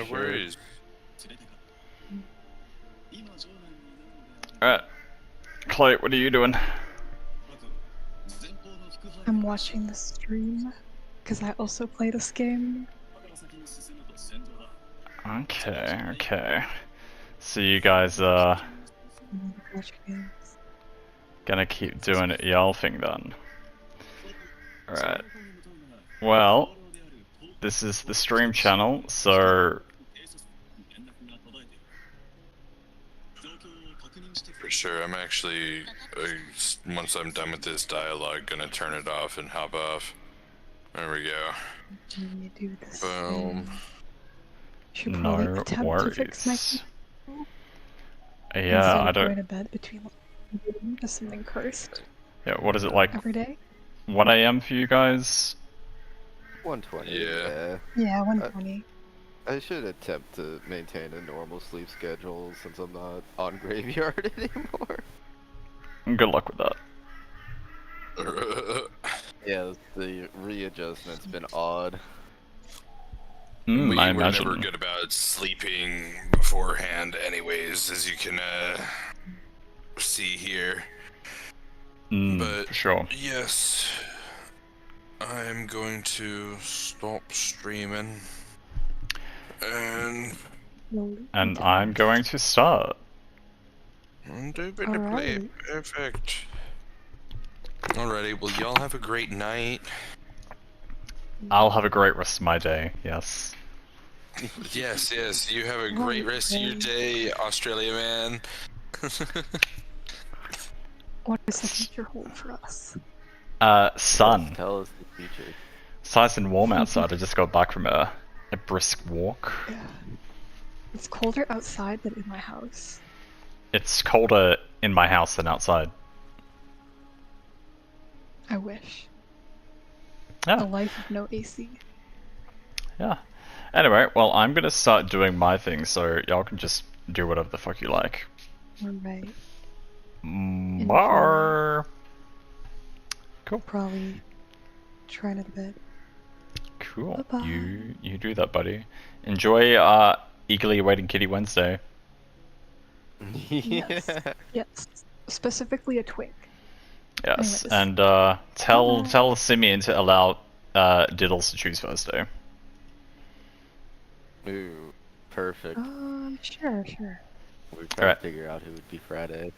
worries. Alright. Chloe, what are you doing? I'm watching the stream because I also play this game. Okay. So you guys Watch games. gonna keep doing it y'all thing then. Alright. Well, this is the stream channel, so For sure, I'm actually, once I'm done with this dialogue, gonna turn it off and hop off. There we go. When you do this Boom. thing, should probably no attempt to fix my worries. computer Yeah, instead I of going don't. to bed between just something cursed Yeah, what is it like? every day. 1 AM for you guys? 120. Yeah. Yeah, 120. I should attempt to maintain a normal sleep schedule since I'm not on graveyard anymore. Good luck with that. Yeah, the readjustment's been odd. We I were imagine. never good about sleeping beforehand anyways, as you can see here. But For sure. yes, I'm going to stop streaming. And And I'm going to start. do a bit of play. Alright. Perfect. Alrighty, well y'all have a great night. I'll have a great rest of my day, yes. Yes, you have a great rest of your day, Australia man. What does the future hold for us? Sun. Tell us the future. It's nice and warm outside. I just got back from a brisk walk. Yeah. It's colder outside than in my house. It's colder in my house than outside. I wish. Yeah. A life of no AC. Yeah. Anyway, well, I'm gonna start doing my thing, so y'all can just do whatever the fuck you like. Alright. Bar. Cool. Probably trying to bed. Cool. Bye-bye. You do that, buddy. Enjoy eagerly awaiting Kitty Wednesday. Yes. Yes. Specifically a twig. Yes, Anyways. and tell Simeon to allow Diddles to choose first day. Ooh, perfect. Sure. We're trying Alright. to figure out who would be Friday.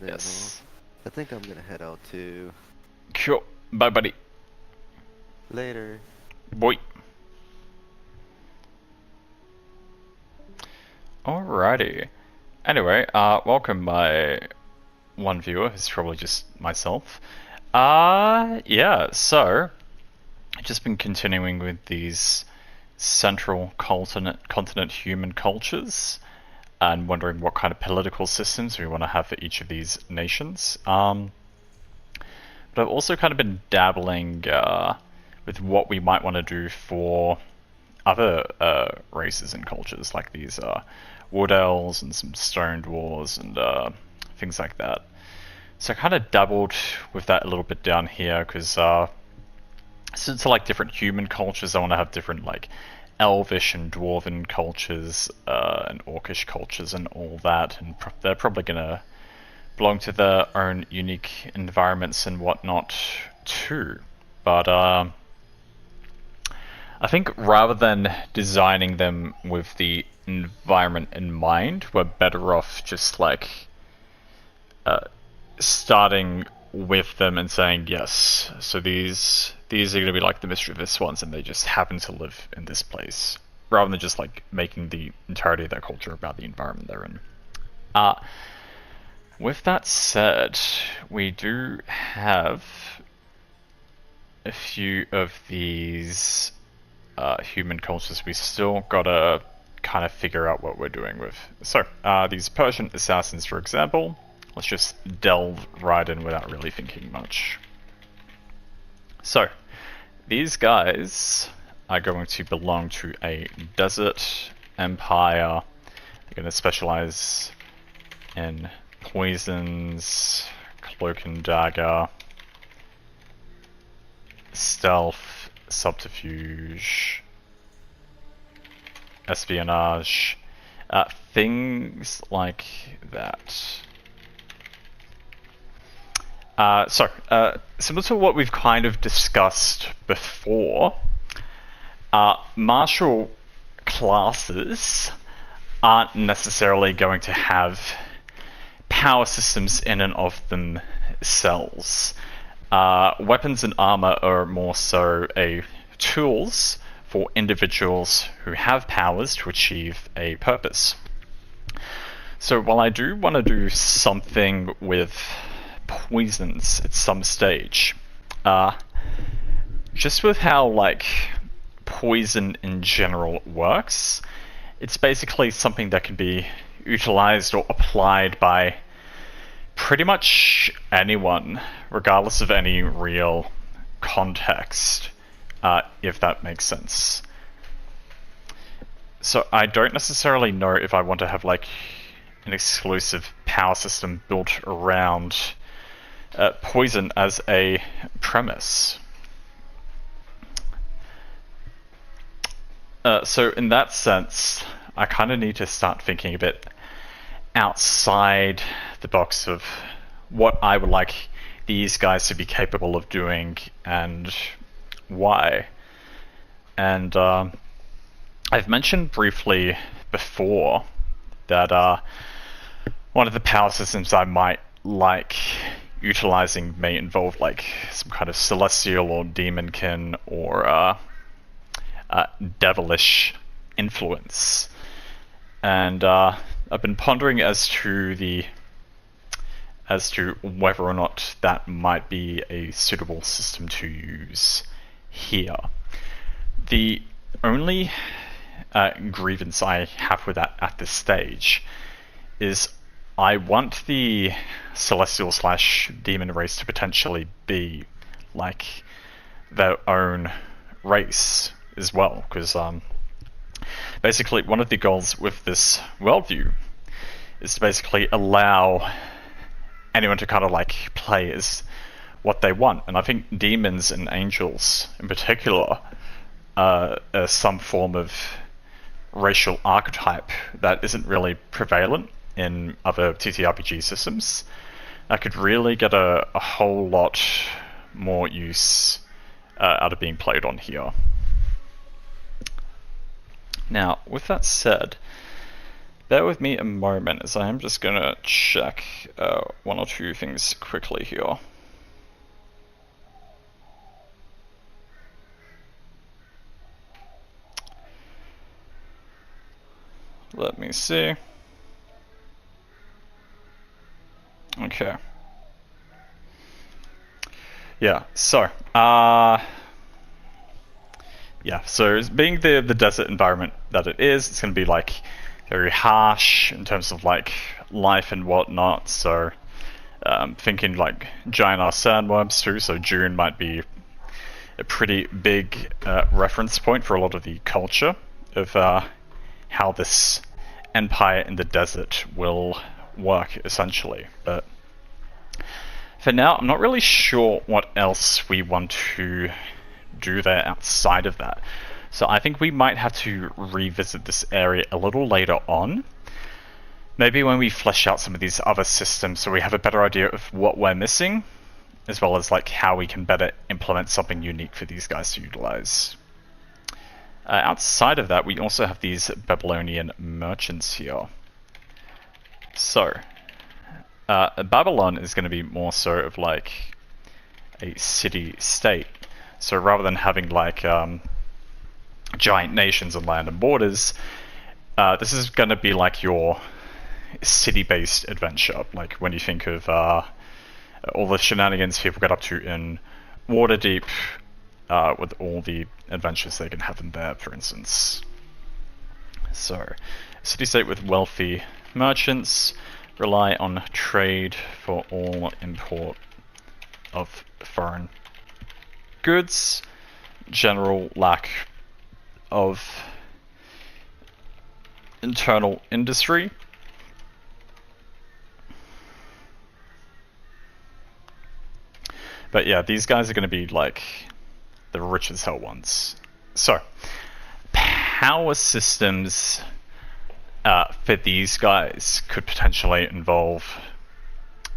Yes. I think I'm gonna head out too. Cool. Bye, buddy. Later. Boy. Alrighty. Anyway, welcome my one viewer, who's probably just myself. Yeah, so I've just been continuing with these central continent human cultures and wondering what kind of political systems we want to have for each of these nations. But I've also kind of been dabbling with what we might want to do for other races and cultures, like these wood elves and some stone dwarves and things like that. So I kind of dabbled with that a little bit down here, because since I like different human cultures, I want to have different like elvish and dwarven cultures and orcish cultures and all that, and they're probably gonna belong to their own unique environments and whatnot too. But I think rather than designing them with the environment in mind, we're better off just like starting with them and saying, yes, so these are going to be like the mischievous ones and they just happen to live in this place, rather than just like making the entirety of their culture about the environment they're in. With that said, we do have a few of these human cultures we still gotta kind of figure out what we're doing with. So, these Persian assassins, for example, let's just delve right in without really thinking much. So, these guys are going to belong to a desert empire. They're going to specialize in poisons, cloak and dagger, stealth, subterfuge, espionage, things like that. Similar to what we've kind of discussed before, martial classes aren't necessarily going to have power systems in and of themselves. Weapons and armor are more so tools for individuals who have powers to achieve a purpose. So while I do want to do something with poisons at some stage, just with how like poison in general works, it's basically something that can be utilized or applied by pretty much anyone, regardless of any real context, if that makes sense. So I don't necessarily know if I want to have like an exclusive power system built around poison as a premise. So in that sense, I kind of need to start thinking a bit outside the box of what I would like these guys to be capable of doing and why. And I've mentioned briefly before that one of the power systems I might like utilizing may involve like some kind of celestial or demonkin or devilish influence. And I've been pondering as to whether or not that might be a suitable system to use here. The only grievance I have with that at this stage is I want the celestial / demon race to potentially be like their own race as well, because basically one of the goals with this worldview is to basically allow anyone to kind of like play as what they want. And I think demons and angels in particular are some form of racial archetype that isn't really prevalent in other TTRPG systems. I could really get a whole lot more use out of being played on here. Now, with that said, bear with me a moment as I am just going to check one or two things quickly here. Let me see. Okay. Yeah, so, being the desert environment that it is, it's going to be like very harsh in terms of like life and whatnot. So thinking like giant ass sandworms too. So June might be a pretty big reference point for a lot of the culture of how this empire in the desert will work essentially. But for now, I'm not really sure what else we want to do there outside of that. So I think we might have to revisit this area a little later on. Maybe when we flesh out some of these other systems so we have a better idea of what we're missing, as well as like how we can better implement something unique for these guys to utilize. Outside of that, we also have these Babylonian merchants here. So, Babylon is going to be more sort of like a city-state. So rather than having like giant nations and land and borders, this is going to be like your city-based adventure. Like when you think of all the shenanigans people get up to in Waterdeep, with all the adventures they can have in there, for instance. So, city-state with wealthy merchants, rely on trade for all import of foreign goods, general lack of internal industry. But yeah, these guys are going to be like the rich as hell ones. So, power systems for these guys could potentially involve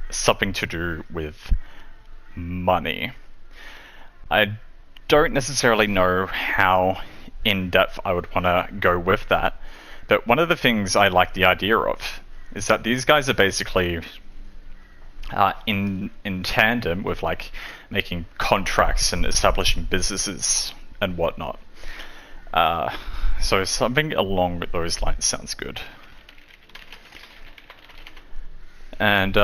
something to do with money. I don't necessarily know how in-depth I would want to go with that, but one of the things I like the idea of is that these guys are basically in tandem with like making contracts and establishing businesses and whatnot. So something along those lines sounds good. And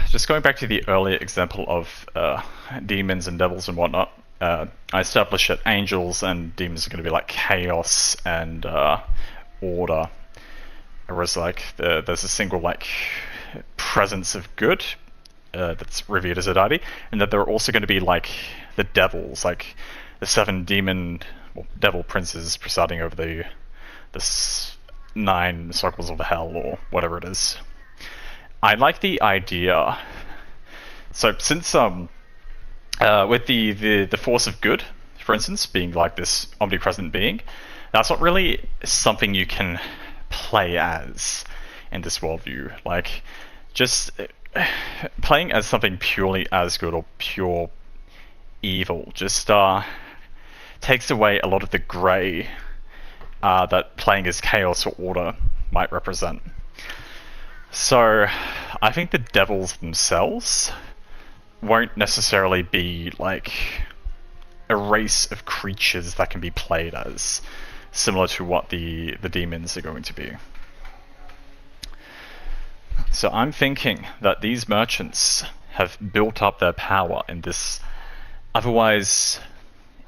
just going back to the earlier example of demons and devils and whatnot, I established that angels and demons are going to be like chaos and order, whereas like there's a single like presence of good that's revered as a deity, and that there are also going to be like the devils, like the 7 devil princes presiding over the 9 circles of hell or whatever it is. I like the idea. So since with the force of good, for instance, being like this omnipresent being, that's not really something you can play as in this worldview. Like, just playing as something purely as good or pure evil just takes away a lot of the grey that playing as chaos or order might represent. So I think the devils themselves won't necessarily be like a race of creatures that can be played as, similar to what the demons are going to be. So I'm thinking that these merchants have built up their power in this otherwise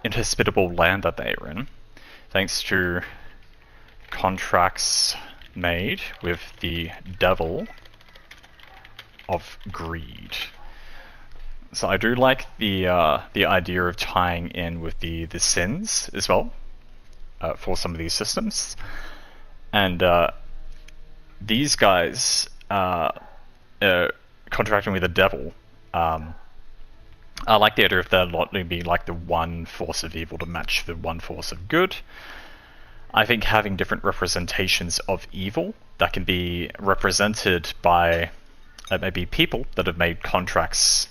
inhospitable land that they are in, thanks to contracts made with the devil of greed. So I do like the idea of tying in with the sins as well for some of these systems, and these guys contracting with the devil. I like the idea of there not being like the one force of evil to match the one force of good. I think having different representations of evil that can be represented by maybe people that have made contracts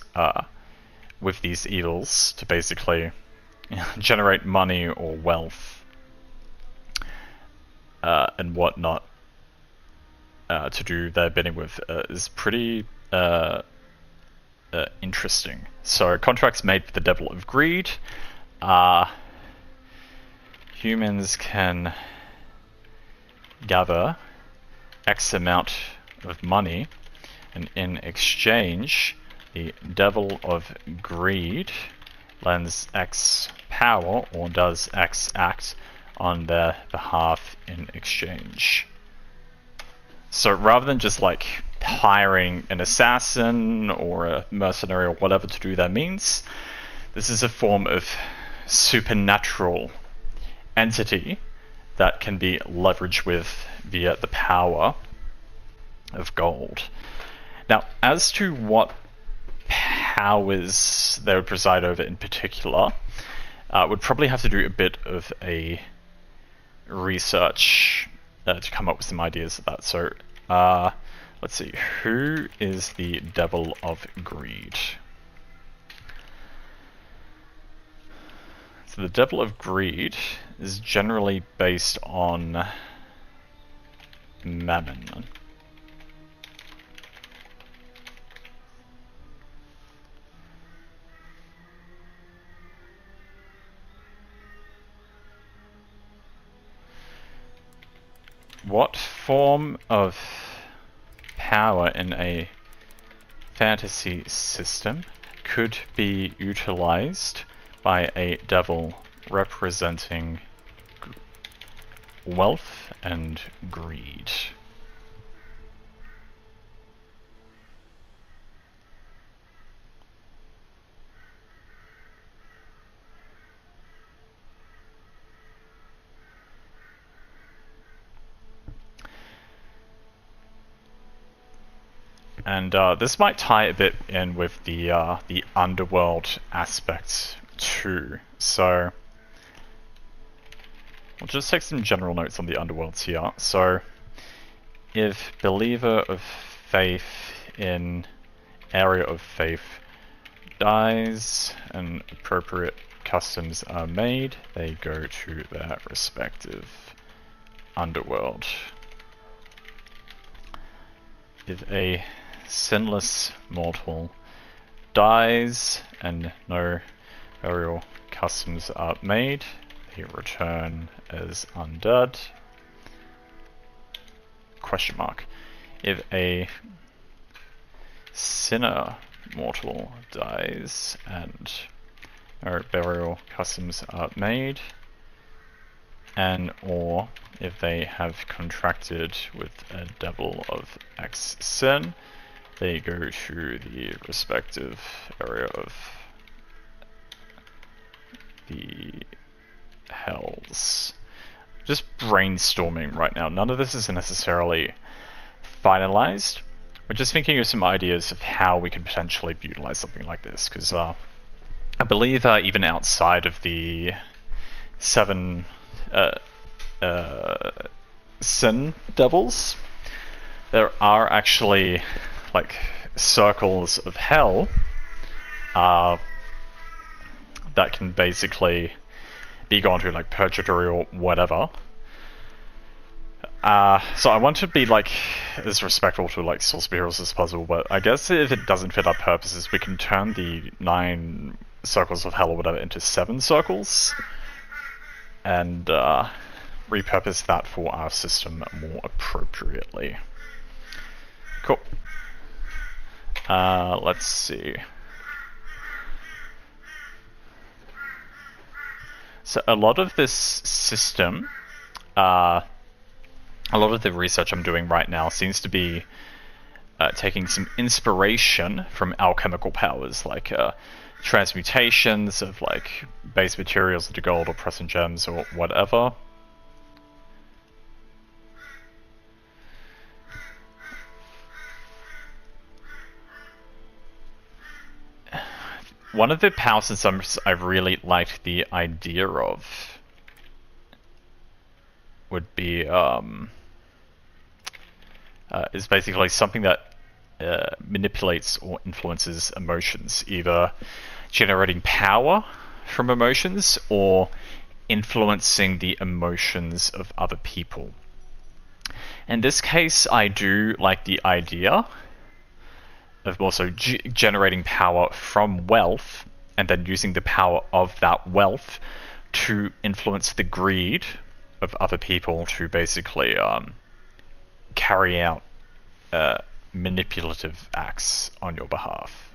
with these evils to basically generate money or wealth and whatnot to do their bidding with is pretty interesting. So contracts made with the devil of greed. Humans can gather X amount of money, and in exchange, the devil of greed lends X power or does X act on their behalf in exchange. So rather than just like hiring an assassin or a mercenary or whatever to do their means, this is a form of supernatural entity that can be leveraged with via the power of gold. Now, as to what powers they would preside over in particular, would probably have to do a bit of a research to come up with some ideas of that. So, let's see, who is the devil of greed? So the devil of greed is generally based on mammon. What form of power in a fantasy system could be utilized by a devil representing wealth and greed? And this might tie a bit in with the underworld aspect too. So we'll just take some general notes on the underworlds here. So, if believer of faith in area of faith dies and appropriate customs are made, they go to their respective underworld. If a sinless mortal dies and no burial customs are made, they return as undead. Question mark. If a sinner mortal dies and no burial customs are made, and or if they have contracted with a devil of X sin, they go to the respective area of the hells. Just brainstorming right now. None of this is necessarily finalized. We're just thinking of some ideas of how we could potentially utilize something like this, because I believe even outside of the 7 sin devils, there are actually like circles of hell that can basically be gone to, like purgatory or whatever. So I want to be like as respectful to like source materials as possible, but I guess if it doesn't fit our purposes, we can turn the 9 circles of hell or whatever into 7 circles and repurpose that for our system more appropriately. Cool. Let's see. So a lot of this system, a lot of the research I'm doing right now seems to be taking some inspiration from alchemical powers, like transmutations of like base materials into gold or precious gems or whatever. One of the power systems I really liked the idea of would be is basically something that manipulates or influences emotions, either generating power from emotions or influencing the emotions of other people. In this case, I do like the idea of also generating power from wealth and then using the power of that wealth to influence the greed of other people to basically carry out manipulative acts on your behalf.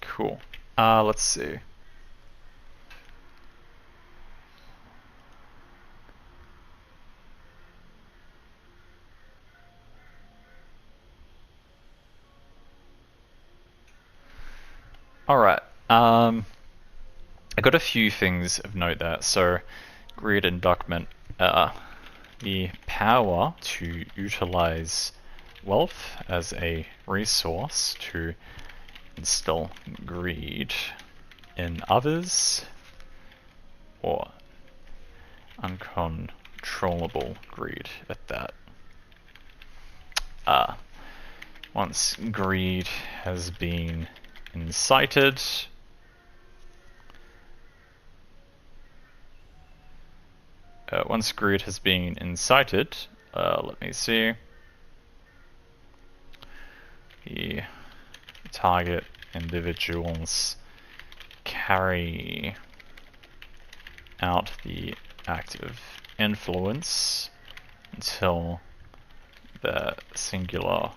Cool. Let's see. Alright, I got a few things of note there. So, greed endowment, the power to utilize wealth as a resource to instill greed in others, or uncontrollable greed at that. Once greed has been incited, let me see. The target individuals carry out the act of influence until the singular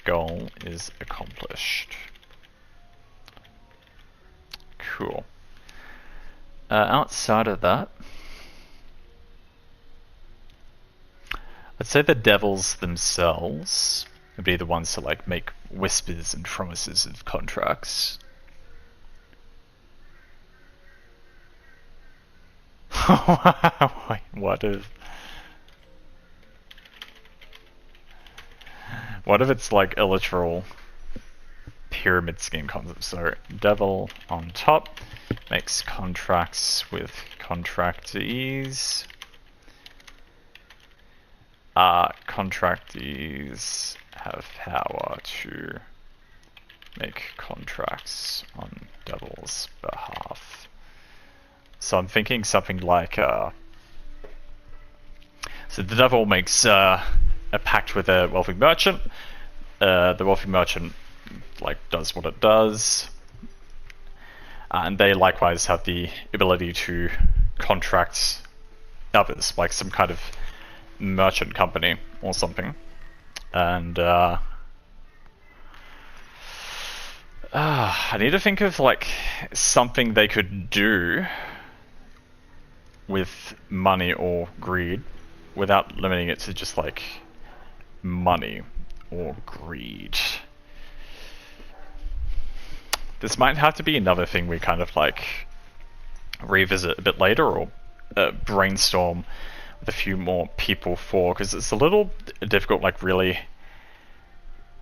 goal is accomplished. Cool. Outside of that, let's say the devils themselves would be the ones to like make whispers and promises of contracts. Wait, what if it's like a literal pyramid scheme concept? So devil on top makes contracts with contractees. Contractees have power to make contracts on devil's behalf. So I'm thinking something like, so the devil makes a pact with a wealthy merchant. The wealthy merchant does what it does, and they likewise have the ability to contract others, like some kind of merchant company or something. And I need to think of something they could do with money or greed without limiting it to just money or greed. This might have to be another thing we kind of revisit a bit later, or brainstorm with a few more people for, because it's a little difficult really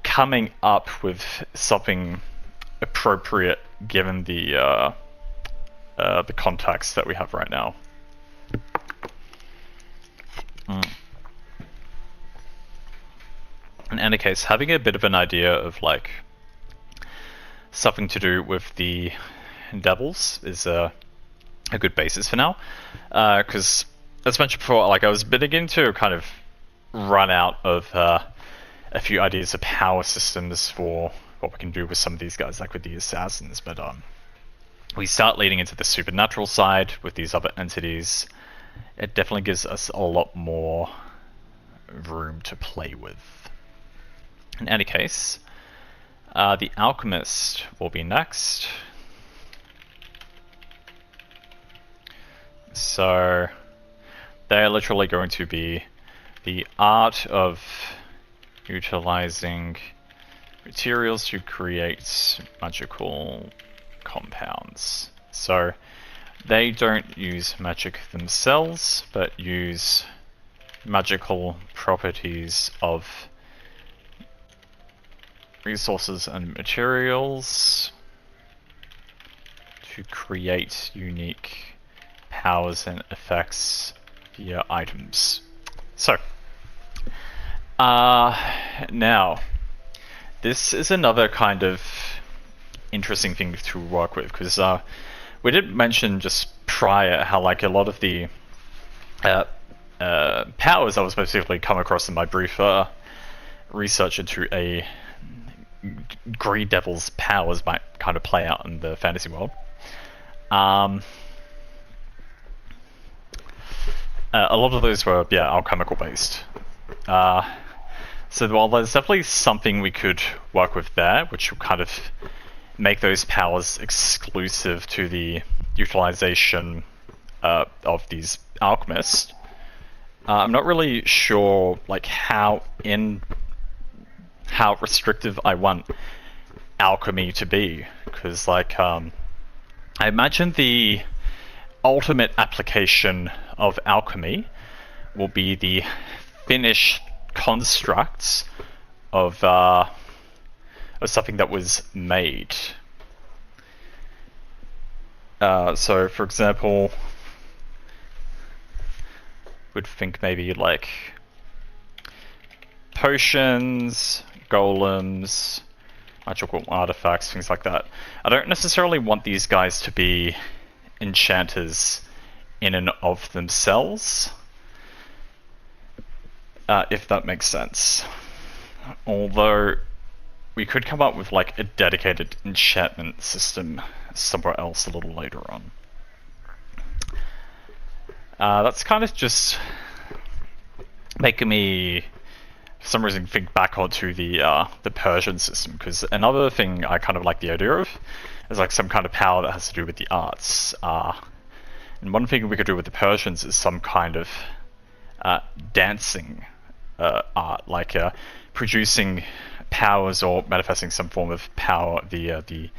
coming up with something appropriate given the context that we have right now. In any case, having a bit of an idea of something to do with the devils is a good basis for now, because as mentioned before, I was beginning to kind of run out of a few ideas of power systems for what we can do with some of these guys, like with the assassins, but we start leading into the supernatural side with these other entities. It definitely gives us a lot more room to play with. In any case, the alchemist will be next. So they're literally going to be the art of utilizing materials to create magical compounds. So they don't use magic themselves, but use magical properties of resources and materials to create unique powers and effects via items. So, now, this is another kind of interesting thing to work with, because we did mention just prior how a lot of the powers I was specifically come across in my brief research into a greed devil's powers might kind of play out in the fantasy world. A lot of those were, alchemical based. So while there's definitely something we could work with there, which will kind of make those powers exclusive to the utilization of these alchemists, I'm not really sure how restrictive I want alchemy to be, because I imagine the ultimate application of alchemy will be the finished constructs of something that was made. So, for example, would think maybe potions, golems, magical artifacts, things like that. I don't necessarily want these guys to be enchanters in and of themselves, if that makes sense. Although we could come up with a dedicated enchantment system somewhere else a little later on. That's kind of just making me, for some reason, think back onto the Persian system, because another thing I kind of like the idea of is some kind of power that has to do with the arts. And one thing we could do with the Persians is some kind of dancing art, producing powers or manifesting some form of power via the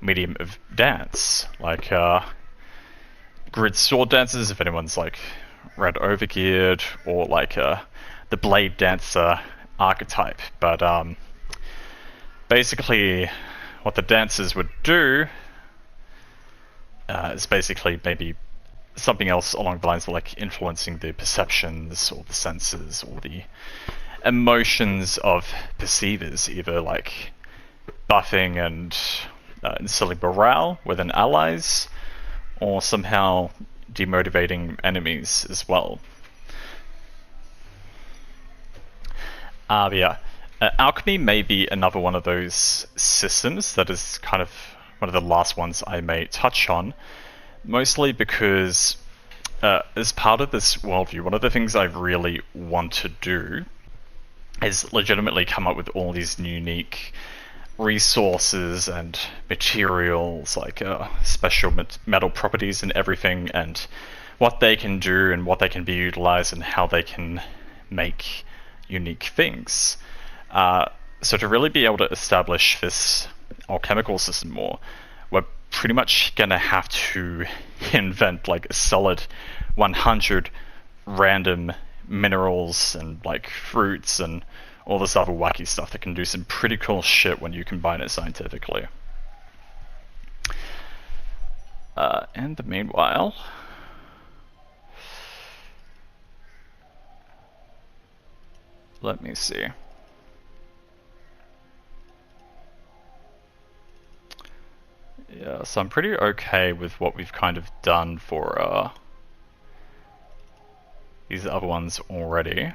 medium of dance, grid sword dancers, if anyone's like read Overgeared, or like the blade dancer archetype. But basically, what the dancers would do is basically maybe something else along the lines of like influencing the perceptions or the senses or the emotions of perceivers, either like buffing and instilling morale within allies, or somehow demotivating enemies as well. Yeah. Alchemy may be another one of those systems that is kind of one of the last ones I may touch on, mostly because as part of this worldview, one of the things I really want to do is legitimately come up with all these unique resources and materials, like special metal properties and everything, and what they can do and what they can be utilized and how they can make unique things. So to really be able to establish this alchemical system more, we're pretty much gonna have to invent like a solid 100 random minerals and like fruits and all this other wacky stuff that can do some pretty cool shit when you combine it scientifically. In the meanwhile, let me see. Yeah, so I'm pretty okay with what we've kind of done for these other ones already.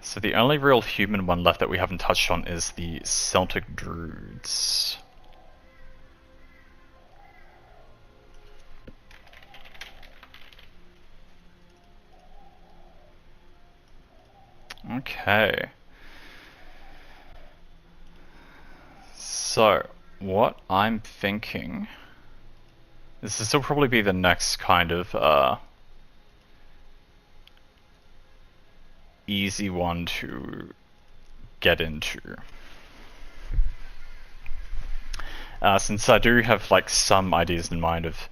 So the only real human one left that we haven't touched on is the Celtic Druids. Okay. So, what I'm thinking... This will probably be the next kind of easy one to get into. Since I do have like some ideas in mind of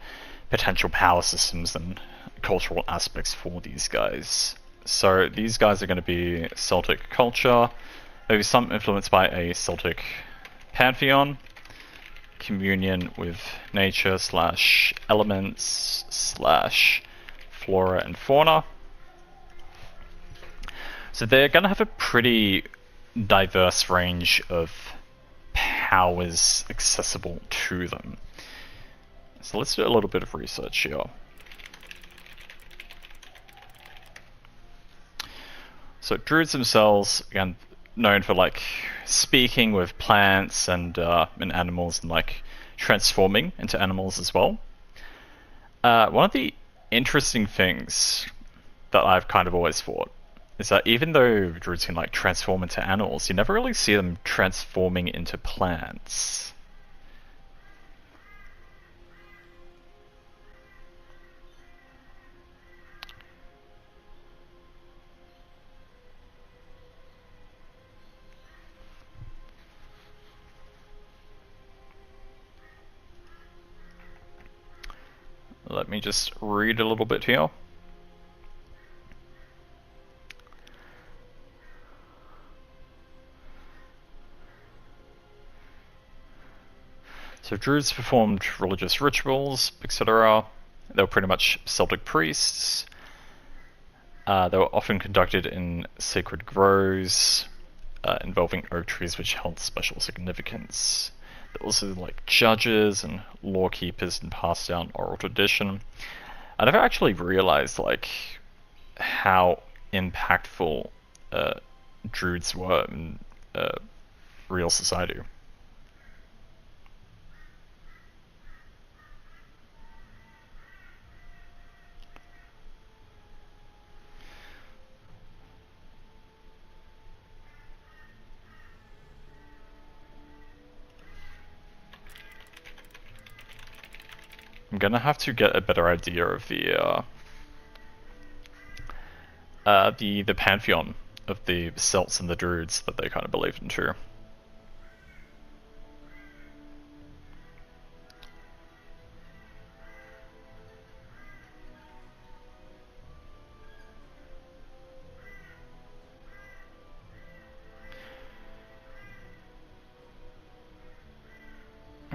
potential power systems and cultural aspects for these guys. So these guys are going to be Celtic culture, maybe some influence by a Celtic pantheon, communion with nature slash elements slash flora and fauna. So they're going to have a pretty diverse range of powers accessible to them. So let's do a little bit of research here. So druids themselves, again, known for like speaking with plants and animals and like transforming into animals as well. One of the interesting things that I've kind of always thought is that even though druids can like transform into animals, you never really see them transforming into plants. Let me just read a little bit here. So druids performed religious rituals, etc. They were pretty much Celtic priests. They were often conducted in sacred groves involving oak trees which held special significance. There were also like judges and law keepers and passed down oral tradition. I never actually realized like how impactful druids were in real society. I'm gonna have to get a better idea of the pantheon of the Celts and the Druids that they kind of believed in too.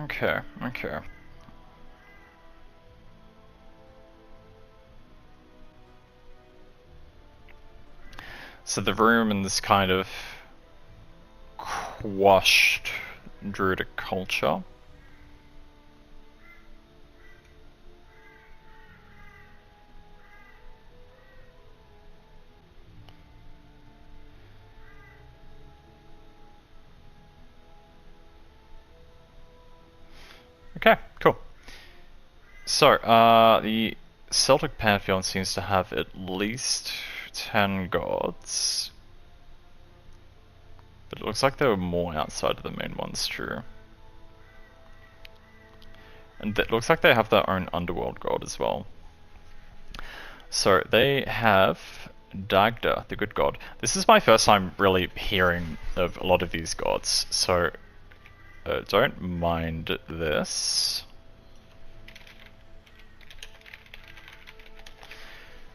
Okay, okay. So the room in this kind of quashed druidic culture. Okay, cool. So, the Celtic pantheon seems to have at least 10 gods. But it looks like there were more outside of the main ones, too. And it looks like they have their own underworld god as well. So, they have Dagda, the good god. This is my first time really hearing of a lot of these gods, so don't mind this.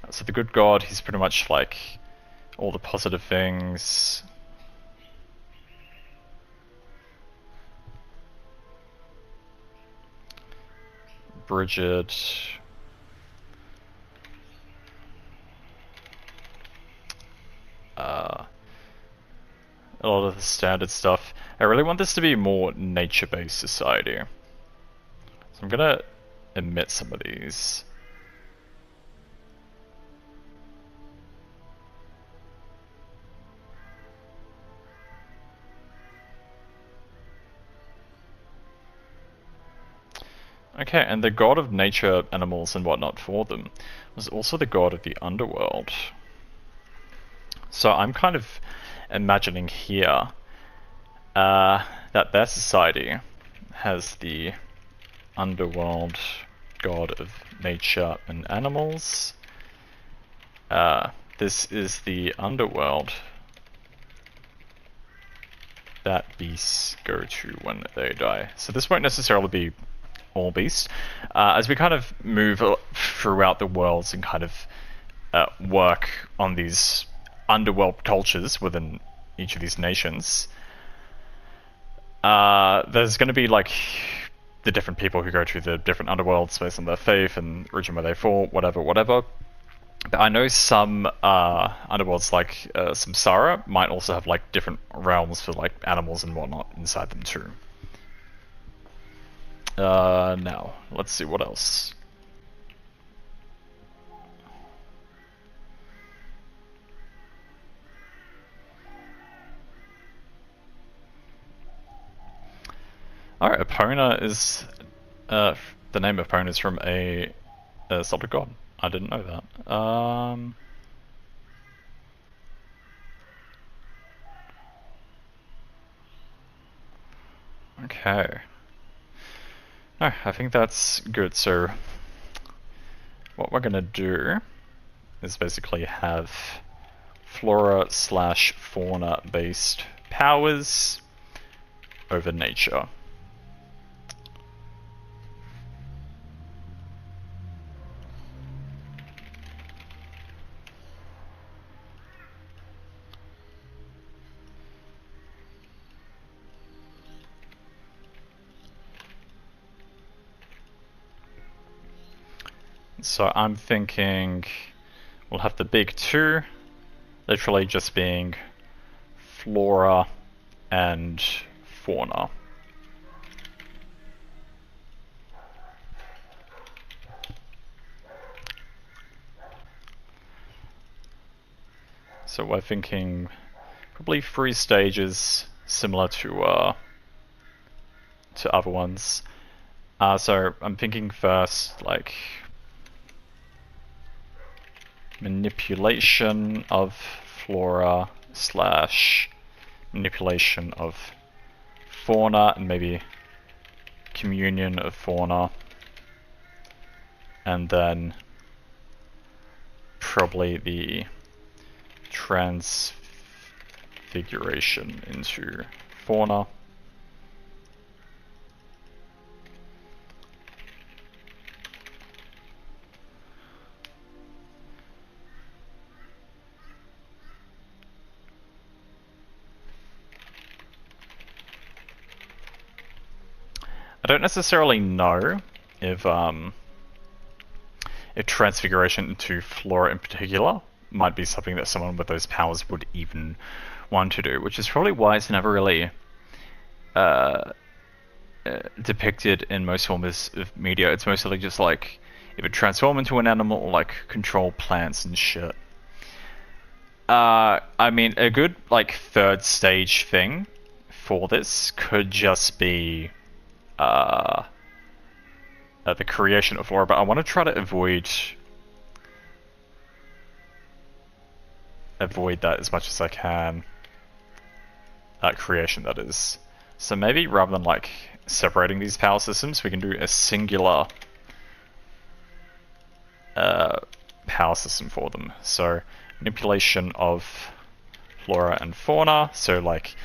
So the good god, he's pretty much like all the positive things. Bridget. A lot of the standard stuff. I really want this to be a more nature-based society. So I'm gonna omit some of these. Okay, and the god of nature, animals, and whatnot for them was also the god of the underworld. So I'm kind of imagining here that their society has the underworld god of nature and animals. This is the underworld that beasts go to when they die. So this won't necessarily be all beasts. As we kind of move throughout the worlds and kind of work on these underworld cultures within each of these nations, there's going to be like the different people who go to the different underworlds based on their faith and region where they fall, whatever. But I know some underworlds like Samsara might also have like different realms for like animals and whatnot inside them too. Now, let's see what else. Alright, Epona is... the name of Epona is from a Celtic god. I didn't know that. Okay. No, I think that's good. So, what we're gonna do is basically have flora/fauna based powers over nature. So I'm thinking we'll have the big two, literally just being flora and fauna. So we're thinking probably 3 stages, similar to other ones. So I'm thinking first, like, manipulation of flora / manipulation of fauna, and maybe communion of fauna, and then probably the transfiguration into fauna. I don't necessarily know if transfiguration into flora in particular might be something that someone with those powers would even want to do, which is probably why it's never really depicted in most forms of media. It's mostly just like if it transform into an animal or like control plants and shit. I mean, a good like third stage thing for this could just be the creation of flora, but I want to try to avoid that as much as I can. Creation, that is. So maybe rather than like separating these power systems, we can do a singular power system for them. So manipulation of flora and fauna. So like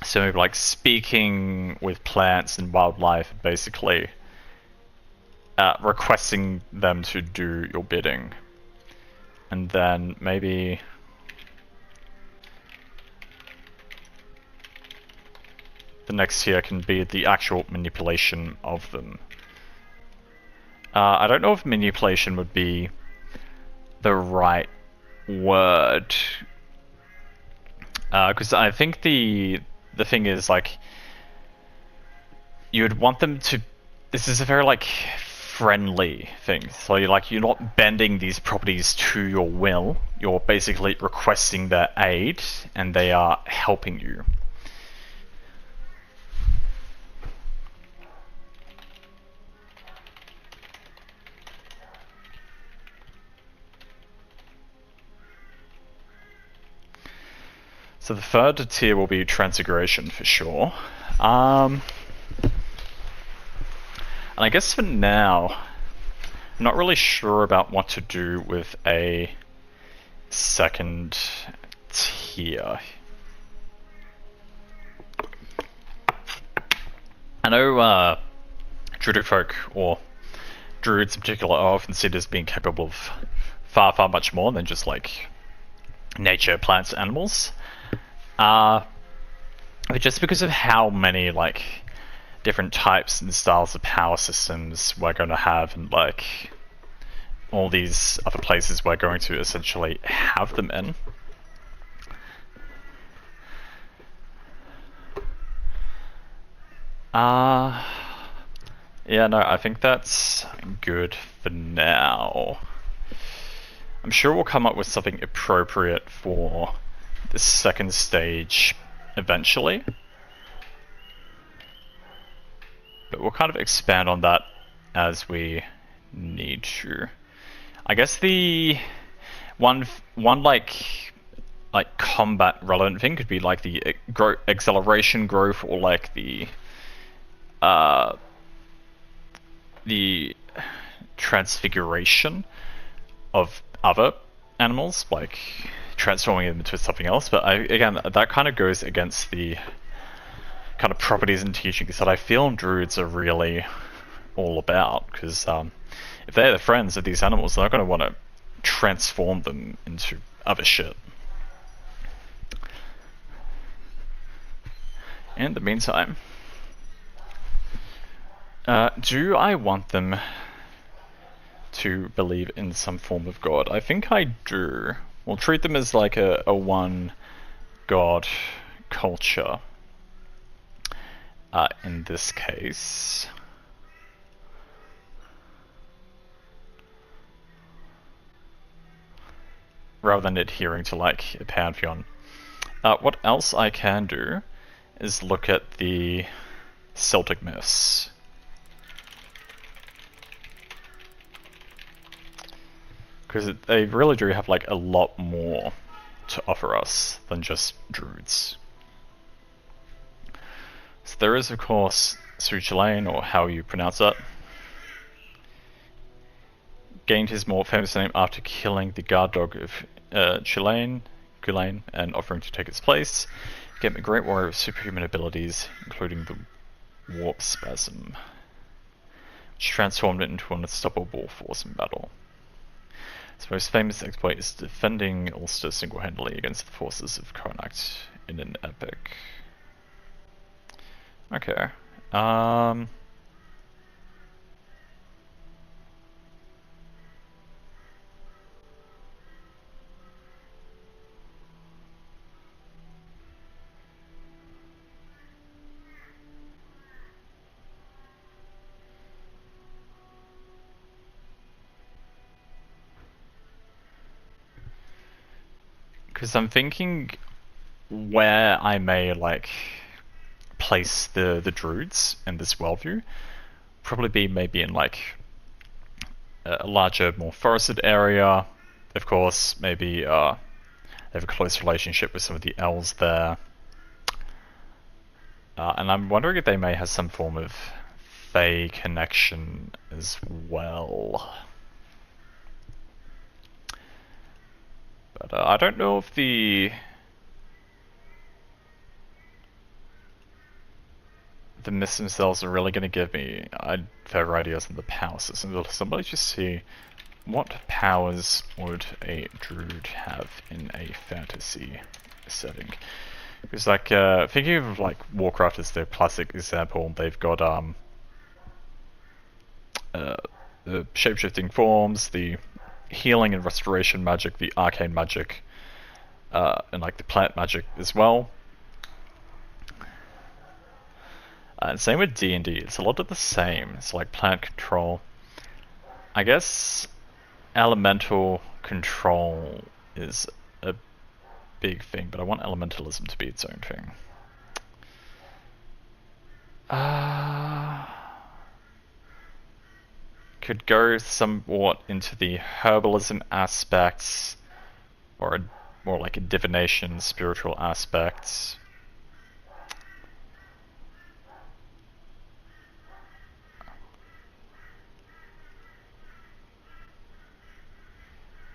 so maybe like speaking with plants and wildlife, basically requesting them to do your bidding. And then maybe the next tier can be the actual manipulation of them. I don't know if manipulation would be the right word, because I think the thing is like you would want them to. This is a very like friendly thing. So you're not bending these properties to your will. You're basically requesting their aid, and they are helping you. So the third tier will be transfiguration for sure. And I guess for now, I'm not really sure about what to do with a second tier. I know druidic folk, or druids in particular, are often seen as being capable of far, far much more than just like nature, plants, animals. But just because of how many like different types and styles of power systems we're going to have, and like all these other places we're going to essentially have them in. Yeah, no, I think that's good for now. I'm sure we'll come up with something appropriate for the second stage eventually. But we'll kind of expand on that as we need to. I guess the one like combat relevant thing could be like the acceleration growth, or like the transfiguration of other animals, like transforming them into something else. But again, that kind of goes against the kind of properties and teachings that I feel druids are really all about, because if they're the friends of these animals, they're not going to want to transform them into other shit. In the meantime, do I want them to believe in some form of god? I think I do. We'll treat them as like a one god culture in this case. Rather than adhering to like a pantheon. What else I can do is look at the Celtic myths. Because they really do have like a lot more to offer us than just druids. So there is of course Suchelain, or how you pronounce that. Gained his more famous name after killing the guard dog of Gulain, and offering to take its place. Became a great warrior of superhuman abilities, including the warp spasm, which transformed it into an unstoppable force in battle. His most famous exploit is defending Ulster single-handedly against the forces of Connacht in an epic. Okay. Because I'm thinking where I may like place the druids in this worldview, probably be maybe in like a larger, more forested area. Of course, maybe they have a close relationship with some of the elves there, and I'm wondering if they may have some form of Fae connection as well. But I don't know if the myths themselves are really going to give me further ideas on the power system. So let me just see, what powers would a druid have in a fantasy setting? Because like thinking of like Warcraft as their classic example, they've got the shape-shifting forms, the healing and restoration magic, the arcane magic, and like the plant magic as well. And same with D&D, it's a lot of the same. It's like plant control. I guess elemental control is a big thing, but I want elementalism to be its own thing. Could go somewhat into the herbalism aspects, or more like a divination, spiritual aspects.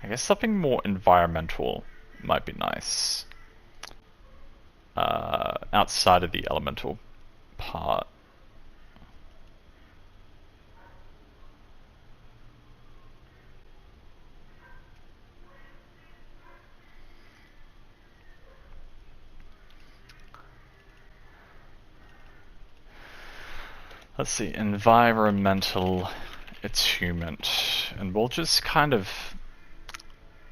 I guess something more environmental might be nice. Outside of the elemental part. Let's see, environmental attunement, and we'll just kind of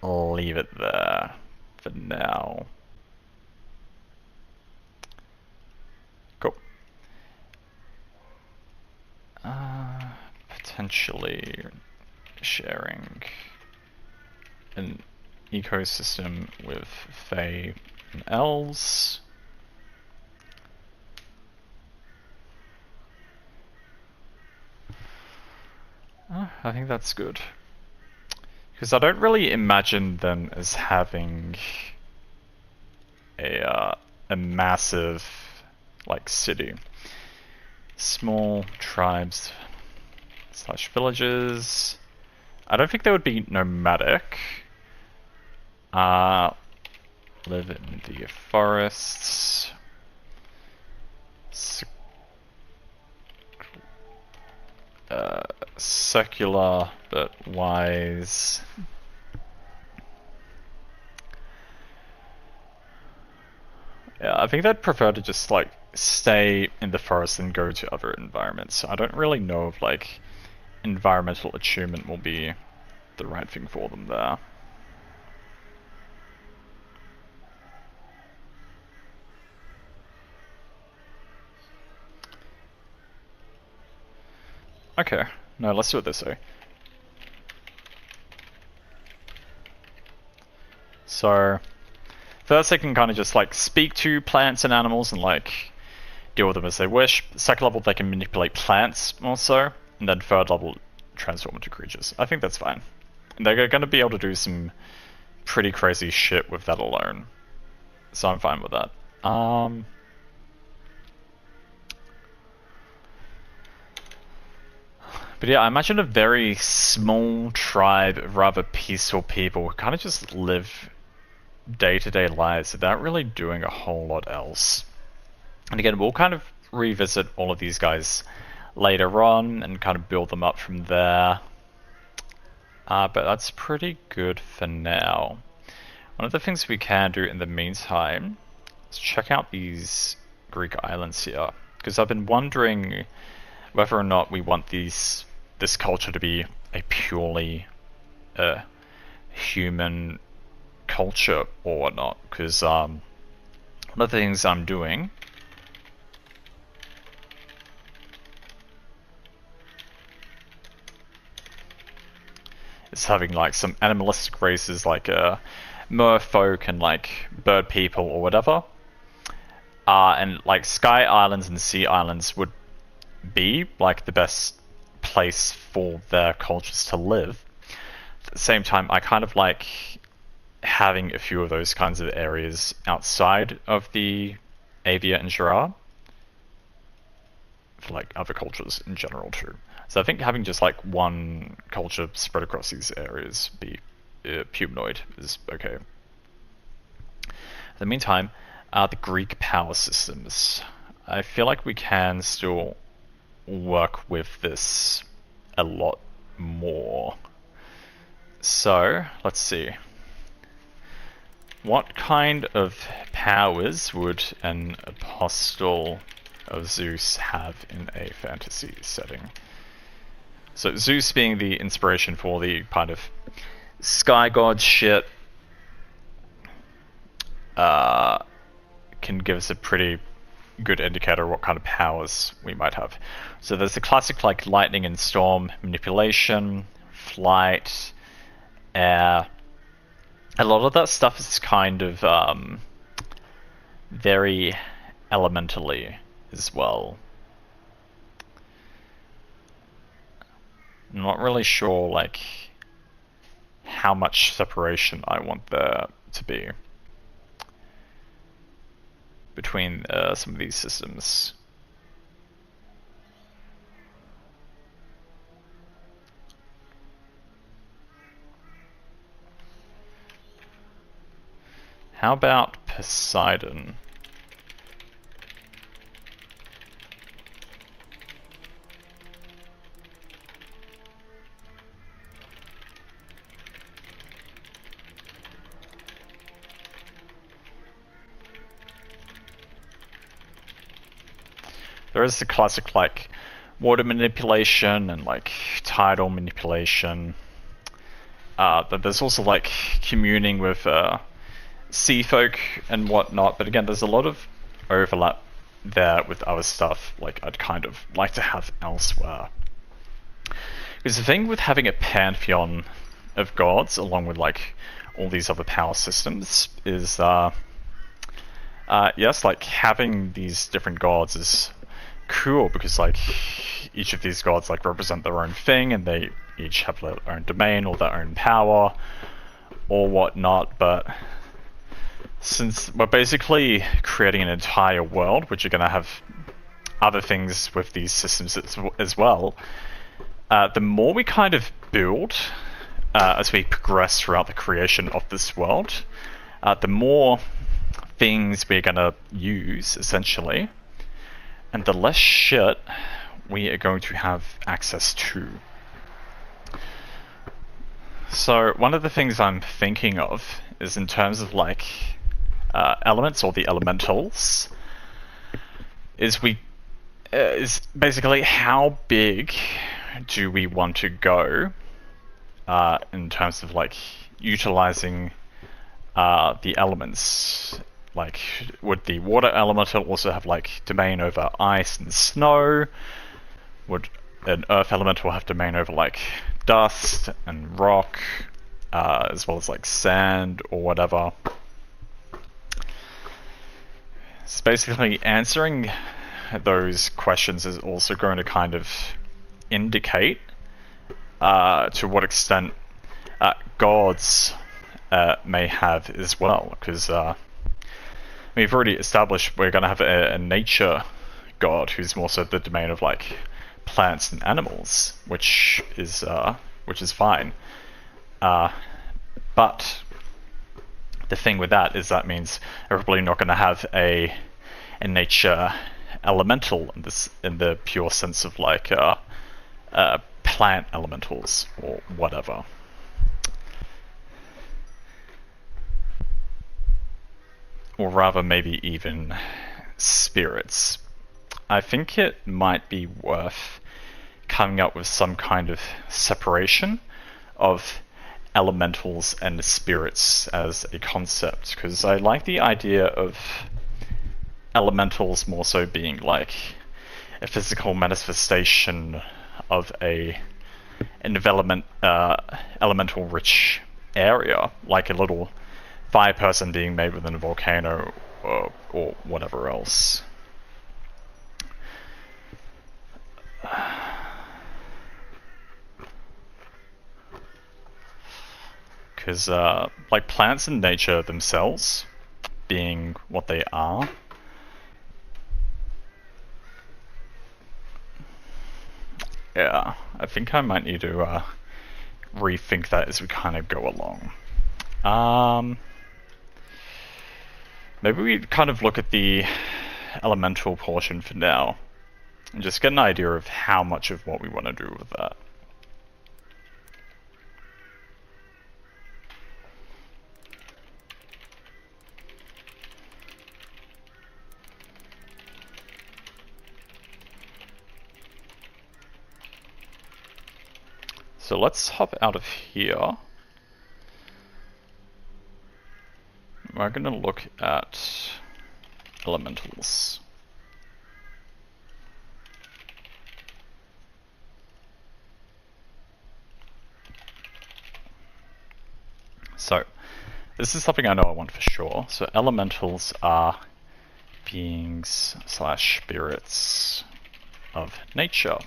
leave it there for now. Cool. Potentially sharing an ecosystem with Fae and Elves. I think that's good. Because I don't really imagine them as having a massive, like, city. Small tribes / villages. I don't think they would be nomadic. Live in the forests. Secular but wise. Yeah, I think they'd prefer to just like stay in the forest and go to other environments. I don't really know if like environmental attunement will be the right thing for them there. Okay, no, let's do it this way. So, first they can kind of just like speak to plants and animals and like deal with them as they wish. Second level they can manipulate plants also, and then third level transform into creatures. I think that's fine. And they're going to be able to do some pretty crazy shit with that alone. So I'm fine with that. But yeah, I imagine a very small tribe of rather peaceful people who kind of just live day-to-day lives without really doing a whole lot else. And again, we'll kind of revisit all of these guys later on and kind of build them up from there. But that's pretty good for now. One of the things we can do in the meantime is check out these Greek islands here, because I've been wondering whether or not we want this culture to be a purely human culture or whatnot, because one of the things I'm doing is having like some animalistic races like merfolk and like bird people or whatever, and like sky islands and sea islands would be like the best place for their cultures to live. At the same time, I kind of like having a few of those kinds of areas outside of the Avia and Jura for like other cultures in general too. So I think having just like one culture spread across these areas, be humanoid, is okay. In the meantime, the Greek power systems. I feel like we can still work with this a lot more. So, let's see. What kind of powers would an apostle of Zeus have in a fantasy setting? So Zeus being the inspiration for the kind of sky god shit can give us a pretty good indicator of what kind of powers we might have. So there's the classic like lightning and storm manipulation, flight, air. A lot of that stuff is kind of very elementally as well. I'm not really sure like how much separation I want there to be between some of these systems. How about Poseidon? There is the classic like water manipulation and like tidal manipulation. But there's also like communing with sea folk and whatnot. But again, there's a lot of overlap there with other stuff like I'd kind of like to have elsewhere. Because the thing with having a pantheon of gods along with like all these other power systems is yes, like having these different gods is cool because like each of these gods like represent their own thing and they each have their own domain or their own power or whatnot, but since we're basically creating an entire world which are going to have other things with these systems as well, the more we kind of build as we progress throughout the creation of this world, the more things we're going to use essentially, and the less shit we are going to have access to. So one of the things I'm thinking of is in terms of like elements or the elementals, is basically how big do we want to go in terms of like utilizing the elements. Like, would the water elemental also have like domain over ice and snow? Would an earth elemental have domain over like dust and rock, as well as like sand or whatever? So basically answering those questions is also going to kind of indicate to what extent gods may have as well, because we've already established we're going to have a nature god who's more so the domain of like plants and animals, which is fine. But the thing with that is that means we're probably not going to have a nature elemental in the pure sense of like plant elementals or whatever. or rather maybe even spirits, I think it might be worth coming up with some kind of separation of elementals and spirits as a concept, because I like the idea of elementals more so being like a physical manifestation of an elemental rich area, like a little fire person being made within a volcano or whatever else. Because like plants in nature themselves, being what they are, yeah, I think I might need to rethink that as we kind of go along. Maybe we kind of look at the elemental portion for now, and just get an idea of how much of what we want to do with that. So let's hop out of here. We're going to look at elementals. So, this is something I know I want for sure. So elementals are beings / spirits of nature.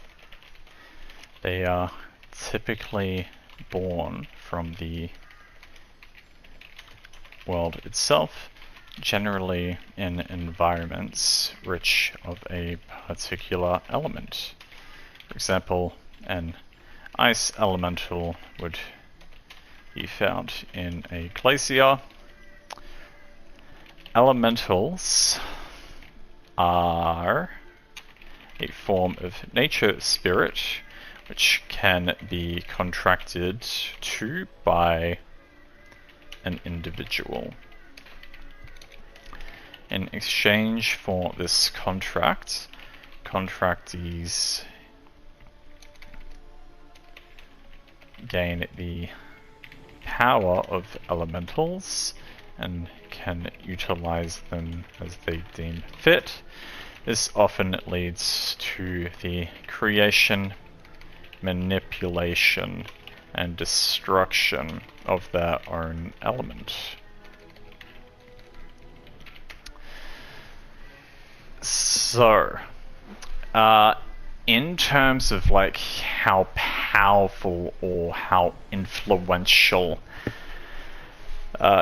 They are typically born from the world itself, generally in environments rich of a particular element. For example, an ice elemental would be found in a glacier. Elementals are a form of nature spirit which can be contracted to by an individual. In exchange for this contract, contractees gain the power of elementals and can utilize them as they deem fit. This often leads to the creation, manipulation, and destruction of their own element. So, in terms of like how powerful or how influential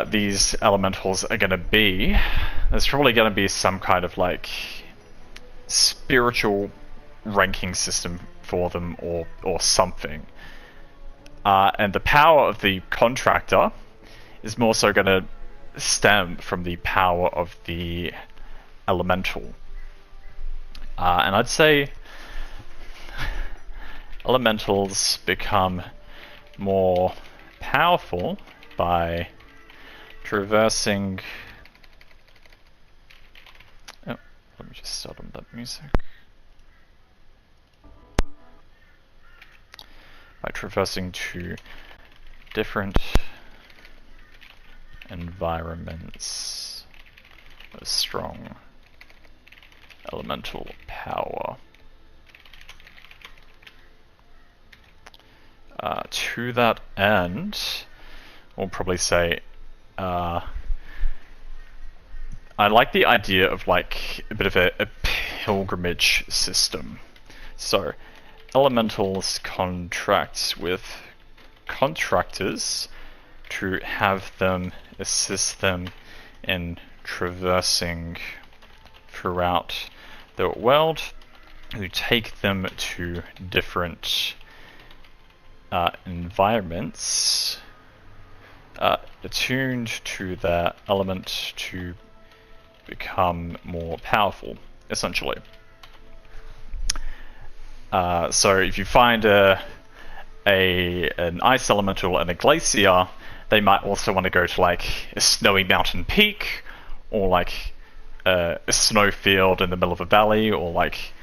these elementals are going to be, there's probably going to be some kind of like spiritual ranking system for them or something. And the power of the contractor is more so going to stem from the power of the elemental. And I'd say elementals become more powerful by traversing... Oh, let me just start on that music. By traversing to different environments of strong elemental power. To that end, we'll probably say I like the idea of like a bit of a pilgrimage system. So elementals contract with contractors to have them assist them in traversing throughout the world, who take them to different environments attuned to their element to become more powerful, essentially. So if you find an ice elemental and a glacier, they might also want to go to like a snowy mountain peak or like a snowfield in the middle of a valley, or like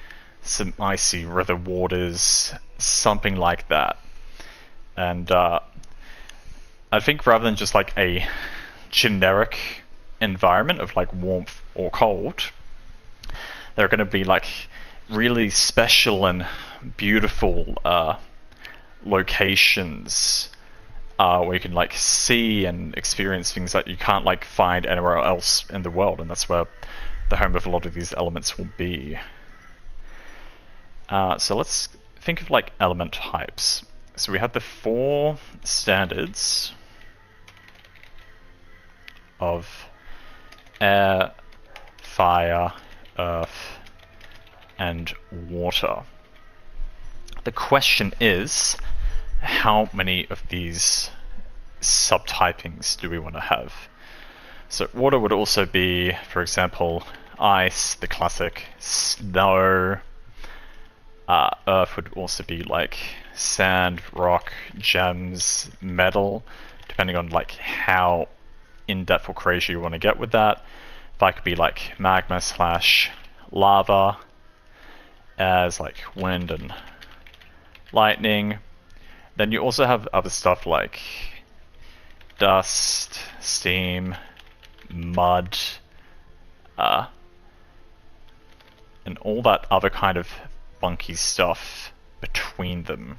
some icy river waters, something like that. And I think rather than just like a generic environment of like warmth or cold, there are going to be like really special and beautiful locations where you can like see and experience things that you can't like find anywhere else in the world, and that's where the home of a lot of these elements will be. So let's think of like element types. So we have the 4 standards of air, fire, earth, and water. The question is, how many of these subtypings do we want to have? So water would also be, for example, ice, the classic, snow. Earth would also be like sand, rock, gems, metal, depending on like how in-depth or crazy you want to get with that. That could be like magma / lava, as like wind and lightning. Then you also have other stuff like dust, steam, mud, and all that other kind of funky stuff between them.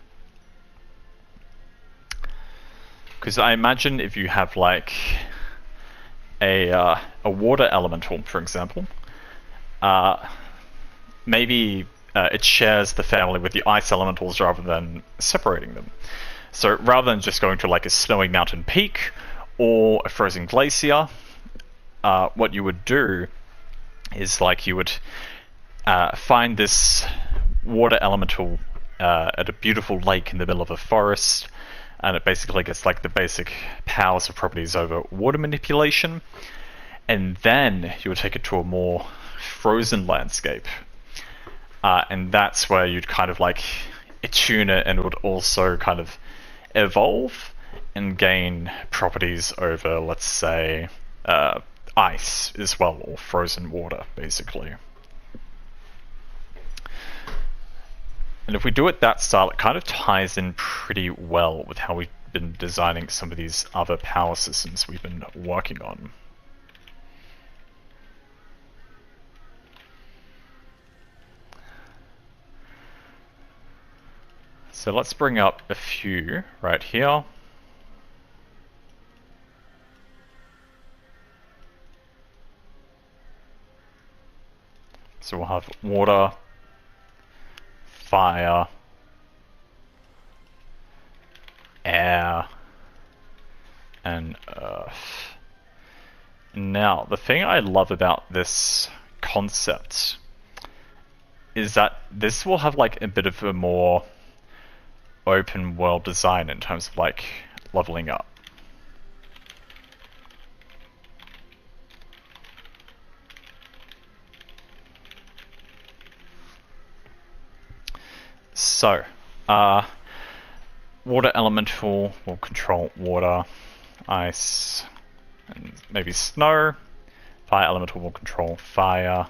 Because I imagine if you have like a water elemental, for example, maybe it shares the family with the ice elementals rather than separating them. So rather than just going to like a snowy mountain peak or a frozen glacier, what you would do is like you would find this water elemental at a beautiful lake in the middle of a forest, and it basically gets like the basic powers or properties over water manipulation, and then you would take it to a more frozen landscape, and that's where you'd kind of like attune it, and it would also kind of evolve and gain properties over, let's say, ice as well, or frozen water, basically. And if we do it that style, it kind of ties in pretty well with how we've been designing some of these other power systems we've been working on. So let's bring up a few right here. So we'll have water, fire, air, and earth. Now, the thing I love about this concept is that this will have like a bit of a more open world design in terms of like leveling up. So, water elemental will control water, ice, and maybe snow. Fire elemental will control fire,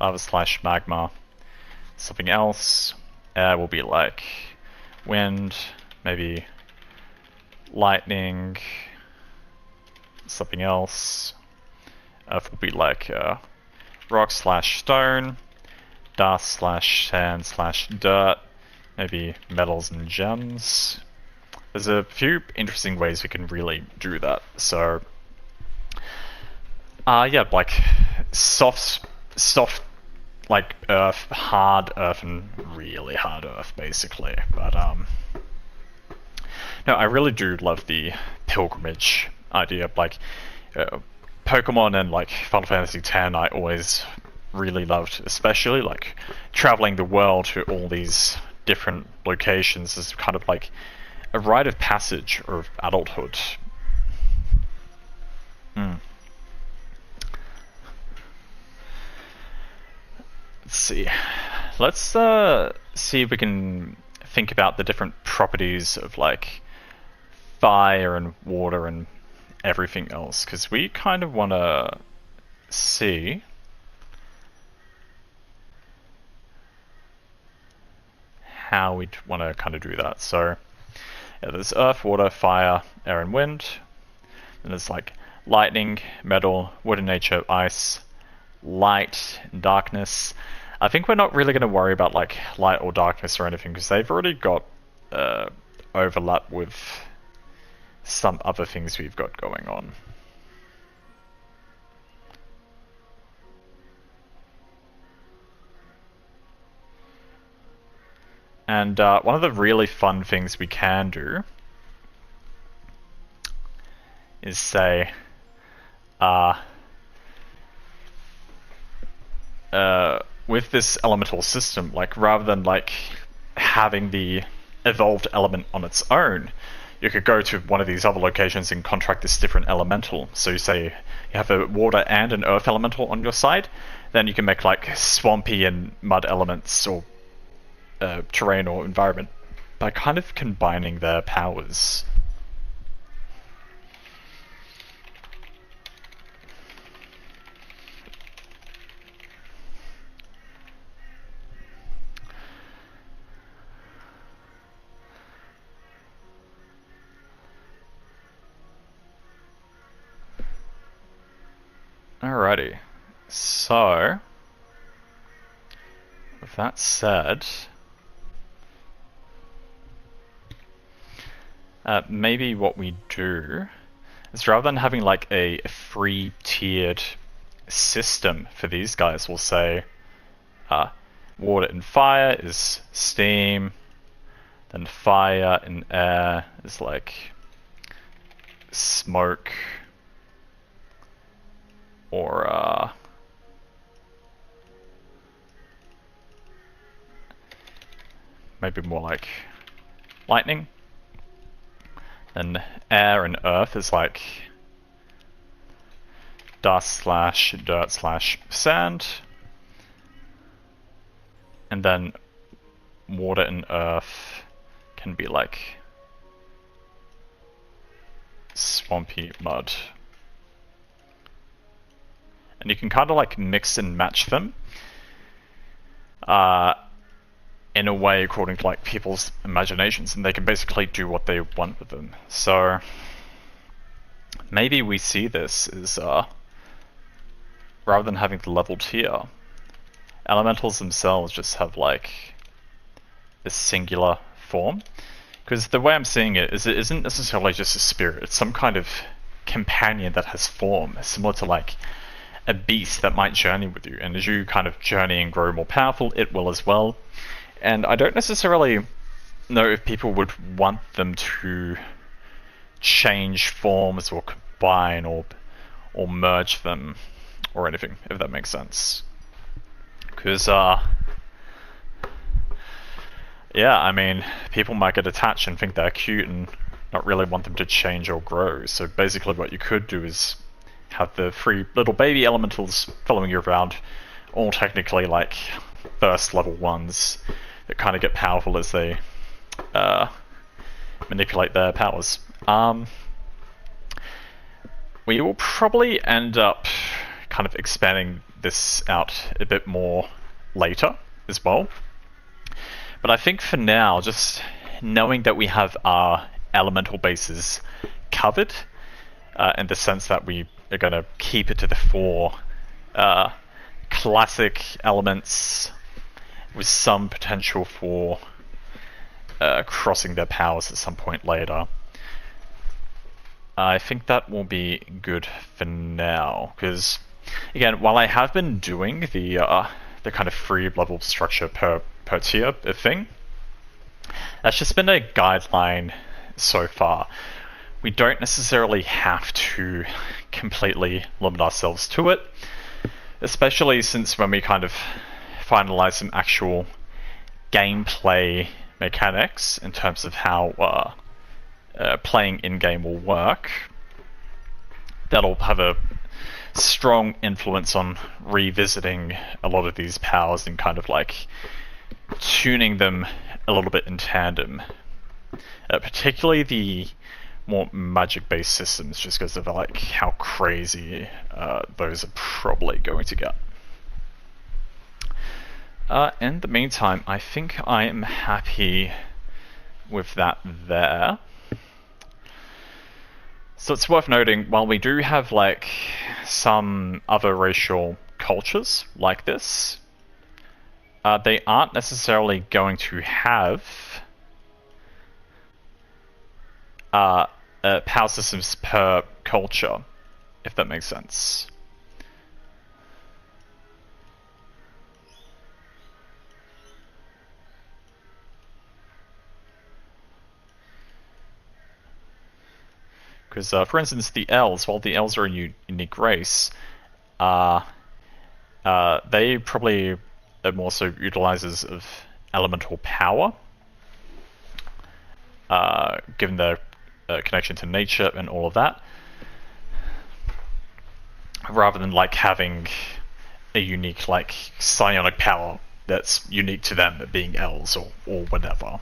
lava / magma. Something else. Air will be like wind, maybe lightning. Something else. Earth will be like rock / stone. Dust / sand / dirt. Maybe metals and gems. There's a few interesting ways we can really do that. So, yeah, like soft, like earth, hard earth, and really hard earth, basically. But no, I really do love the pilgrimage idea. Like Pokemon and like Final Fantasy X, I always really loved, especially like traveling the world to all these different locations is kind of like a rite of passage of adulthood. Let's see. Let's see if we can think about the different properties of like fire and water and everything else, because we kind of want to see how we want to kind of do that. So yeah, there's earth, water, fire, air, and wind. And there's like lightning, metal, wood and nature, ice, light, and darkness. I think we're not really going to worry about like light or darkness or anything because they've already got overlap with some other things we've got going on. And one of the really fun things we can do is say, with this elemental system, like rather than like having the evolved element on its own, you could go to one of these other locations and contract this different elemental. So you say you have a water and an earth elemental on your side, then you can make like swampy and mud elements or terrain or environment by kind of combining their powers. Alrighty, so with that said, maybe what we do is rather than having like a three-tiered system for these guys, we'll say water and fire is steam, then fire and air is like smoke, or maybe more like lightning. Then air and earth is like dust / dirt / sand. And then water and earth can be like swampy mud. And you can kind of like mix and match them in a way according to like people's imaginations, and they can basically do what they want with them. So maybe we see this as rather than having the level tier, elementals themselves just have like a singular form. Because the way I'm seeing it is it isn't necessarily just a spirit, it's some kind of companion that has form, similar to like a beast that might journey with you, and as you kind of journey and grow more powerful, it will as well. And I don't necessarily know if people would want them to change forms or combine or merge them or anything, if that makes sense. Because, yeah, I mean, people might get attached and think they're cute and not really want them to change or grow. So basically what you could do is have the 3 little baby elementals following you around, all technically like first level ones that kind of get powerful as they manipulate their powers. We will probably end up kind of expanding this out a bit more later as well. But I think for now, just knowing that we have our elemental bases covered, in the sense that we are going to keep it to the 4 classic elements with some potential for crossing their powers at some point later. I think that will be good for now, because again, while I have been doing the kind of 3 level structure per tier thing, that's just been a guideline so far. We don't necessarily have to completely limit ourselves to it, especially since when we kind of finalize some actual gameplay mechanics in terms of how playing in-game will work, that'll have a strong influence on revisiting a lot of these powers and kind of like tuning them a little bit in tandem. Particularly the more magic-based systems, just because of like how crazy those are probably going to get. In the meantime, I think I am happy with that there. So it's worth noting, while we do have like some other racial cultures like this, they aren't necessarily going to have power systems per culture, if that makes sense. Because, for instance, the elves, while the elves are a unique race, they probably are more so utilizers of elemental power, given their connection to nature and all of that, rather than like having a unique like psionic power that's unique to them, being elves or whatever.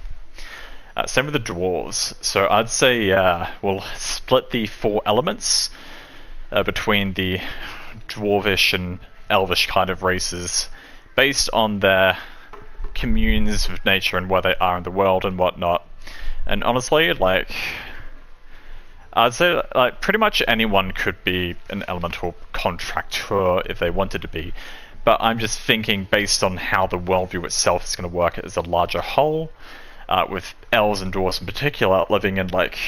Same with the dwarves. So I'd say we'll split the 4 elements between the dwarvish and elvish kind of races based on their communes with nature and where they are in the world and whatnot. And honestly, like, I'd say like pretty much anyone could be an elemental contractor if they wanted to be. But I'm just thinking based on how the worldview itself is going to work as a larger whole, with elves and dwarves in particular living in like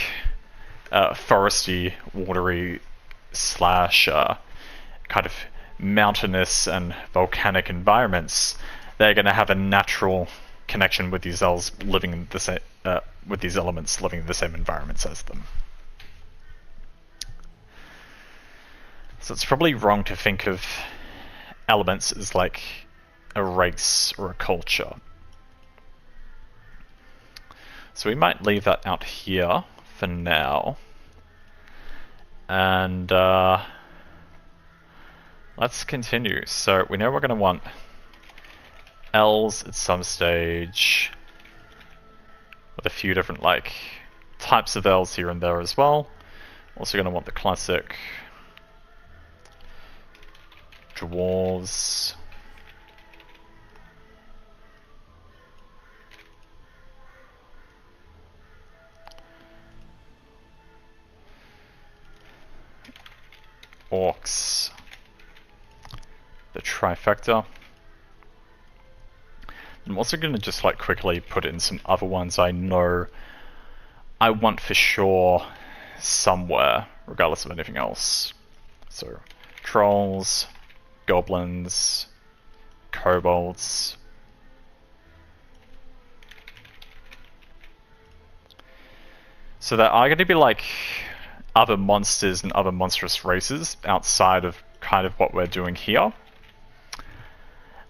foresty, watery / kind of mountainous and volcanic environments, they're going to have a natural connection with these elves living in the same, with these elements living in the same environments as them. So it's probably wrong to think of elements as like a race or a culture. So we might leave that out here for now. And let's continue. So we know we're going to want elves at some stage, with a few different like types of elves here and there as well. Also going to want the classic dwarves. Orcs. The trifecta. I'm also going to just like quickly put in some other ones I know I want for sure somewhere, regardless of anything else. So, trolls, goblins, kobolds. So there are going to be like other monsters and other monstrous races outside of kind of what we're doing here.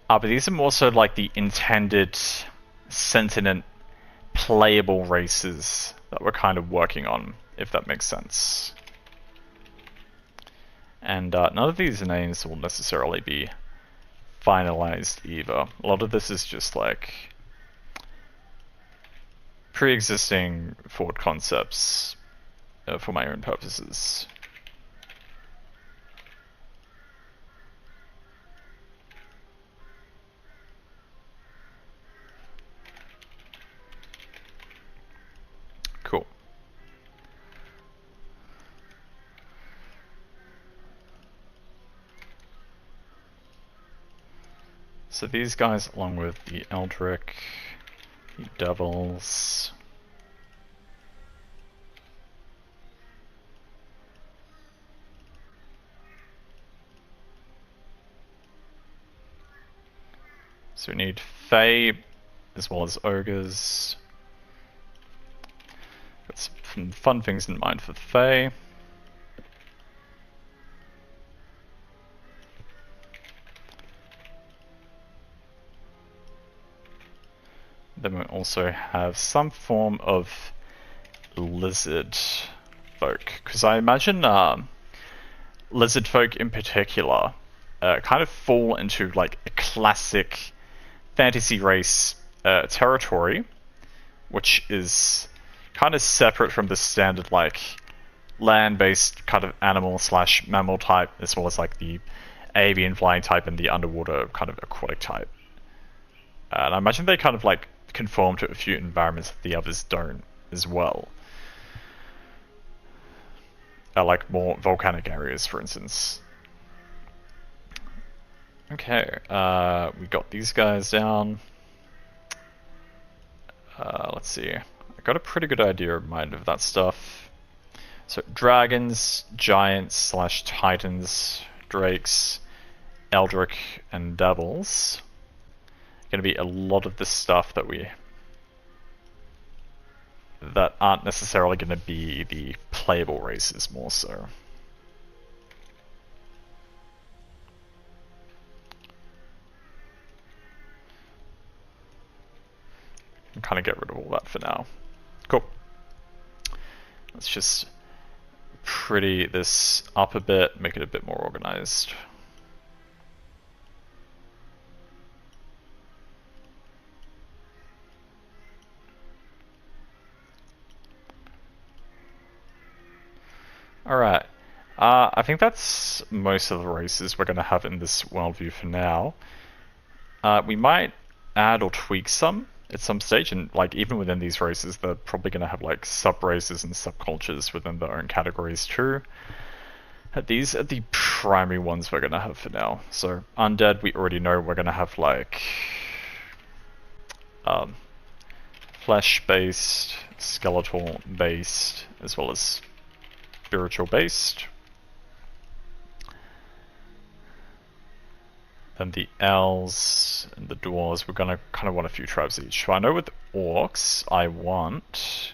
But these are more so like the intended, sentient, playable races that we're kind of working on, if that makes sense. And none of these names will necessarily be finalized either. A lot of this is just like pre-existing thought concepts for my own purposes. Cool. So these guys, along with the Eldric, the Devils, so we need Fae as well as Ogres. Got some fun things in mind for Fae. Then we also have some form of lizard folk, because I imagine lizard folk in particular kind of fall into like a classic fantasy race territory, which is kind of separate from the standard like land-based kind of animal slash mammal type, as well as like the avian flying type and the underwater kind of aquatic type. And I imagine they kind of like conform to a few environments that the others don't as well. Like more volcanic areas, for instance. Okay, we got these guys down. Let's see. I got a pretty good idea in mind of that stuff. So dragons, giants slash titans, drakes, eldritch, and devils. Gonna be a lot of the stuff that aren't necessarily gonna be the playable races, more so. And kind of get rid of all that for now. Cool. Let's just pretty this up a bit, make it a bit more organized. Alright, I think that's most of the races we're going to have in this worldview for now. We might add or tweak some at some stage, and like even within these races they're probably going to have like sub-races and subcultures within their own categories too. These are the primary ones we're going to have for now. So undead, we already know we're going to have like flesh-based, skeletal-based, as well as spiritual-based. Then the elves and the dwarves, we're gonna kind of want a few tribes each. So I know with orcs, I want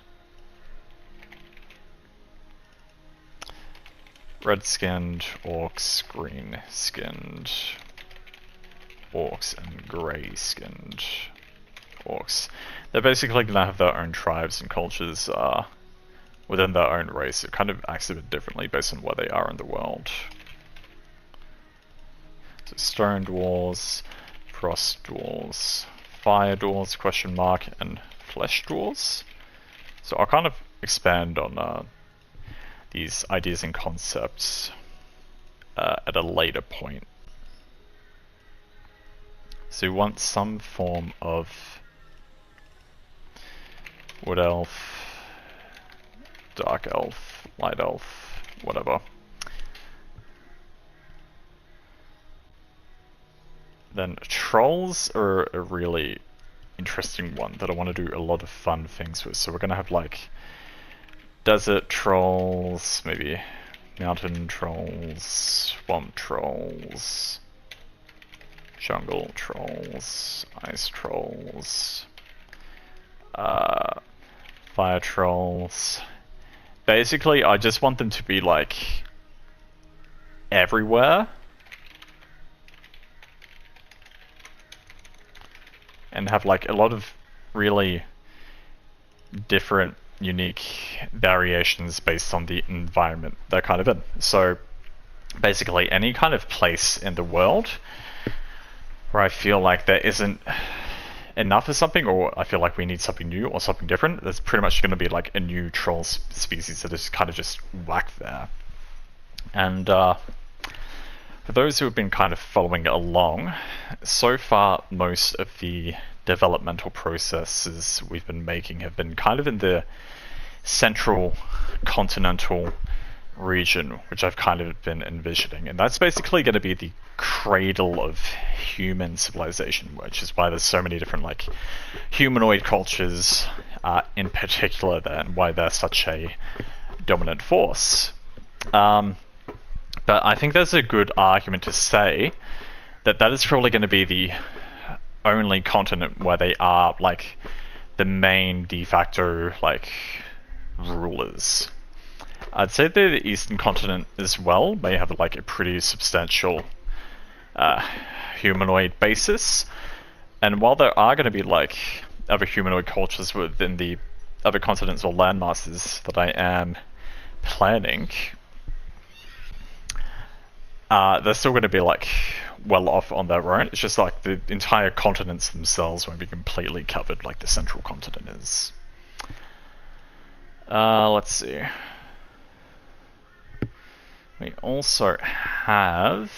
red-skinned orcs, green-skinned orcs, and grey-skinned orcs. They're basically gonna have their own tribes and cultures within their own race. It kind of acts a bit differently based on where they are in the world. So stone dwarves, frost dwarves, fire dwarves, question mark, and flesh dwarves. So I'll kind of expand on these ideas and concepts at a later point. So we want some form of wood elf, dark elf, light elf, whatever. Then trolls are a really interesting one that I want to do a lot of fun things with. So we're going to have like desert trolls, maybe mountain trolls, swamp trolls, jungle trolls, ice trolls, fire trolls. Basically, I just want them to be like everywhere. And have like a lot of really different, unique variations based on the environment they're kind of in. So basically any kind of place in the world where I feel like there isn't enough of something, or I feel like we need something new or something different, there's pretty much going to be like a new troll species that is kind of just whacked there. And for those who have been kind of following along, so far most of the developmental processes we've been making have been kind of in the central continental region, which I've kind of been envisioning. And that's basically going to be the cradle of human civilization, which is why there's so many different like humanoid cultures in particular there, and why they're such a dominant force. But I think there's a good argument to say that that is probably going to be the only continent where they are like the main de facto like rulers. I'd say the eastern continent as well may have like a pretty substantial humanoid basis, and while there are going to be like other humanoid cultures within the other continents or landmasses that I am planning, they're still going to be like well off on their own. It's just like the entire continents themselves won't be completely covered like the central continent is. Let's see. We also have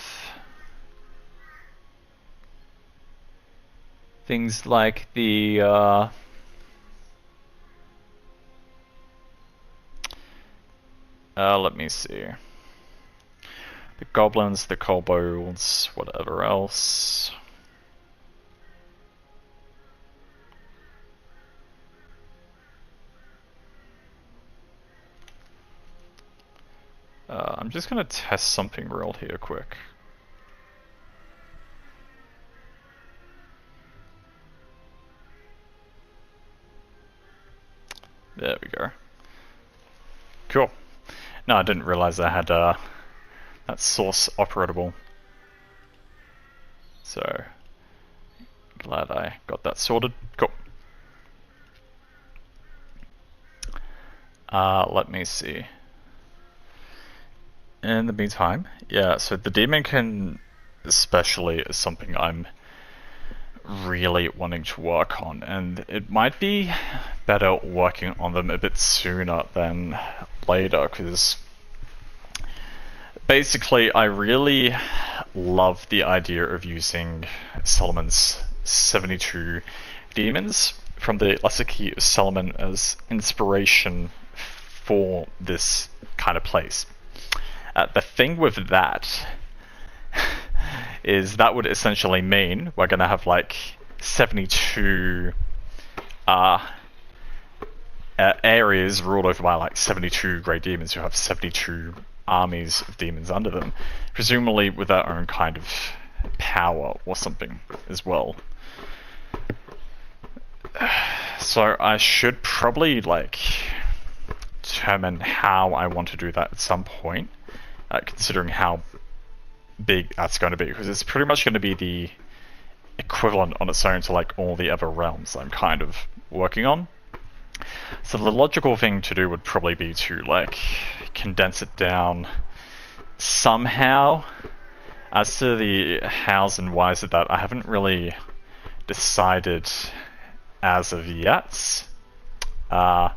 things like the let me see. The goblins, the kobolds, whatever else. I'm just gonna test something real here quick. There we go. Cool. No, I didn't realize I had that source operable. So, glad I got that sorted. Cool. Let me see. In the meantime, yeah, so the Demonkin especially is something I'm really wanting to work on, and it might be better working on them a bit sooner than later, because basically I really love the idea of using Solomon's 72 demons from the Lesser Key of Solomon as inspiration for this kind of place. The thing with that is that would essentially mean we're going to have like 72 areas ruled over by like 72 great demons who have 72 armies of demons under them, presumably with their own kind of power or something as well. So I should probably like determine how I want to do that at some point, considering how big that's going to be, because it's pretty much going to be the equivalent on its own to like all the other realms I'm kind of working on. So the logical thing to do would probably be to like condense it down somehow. As to the hows and whys of that, I haven't really decided as of yet. But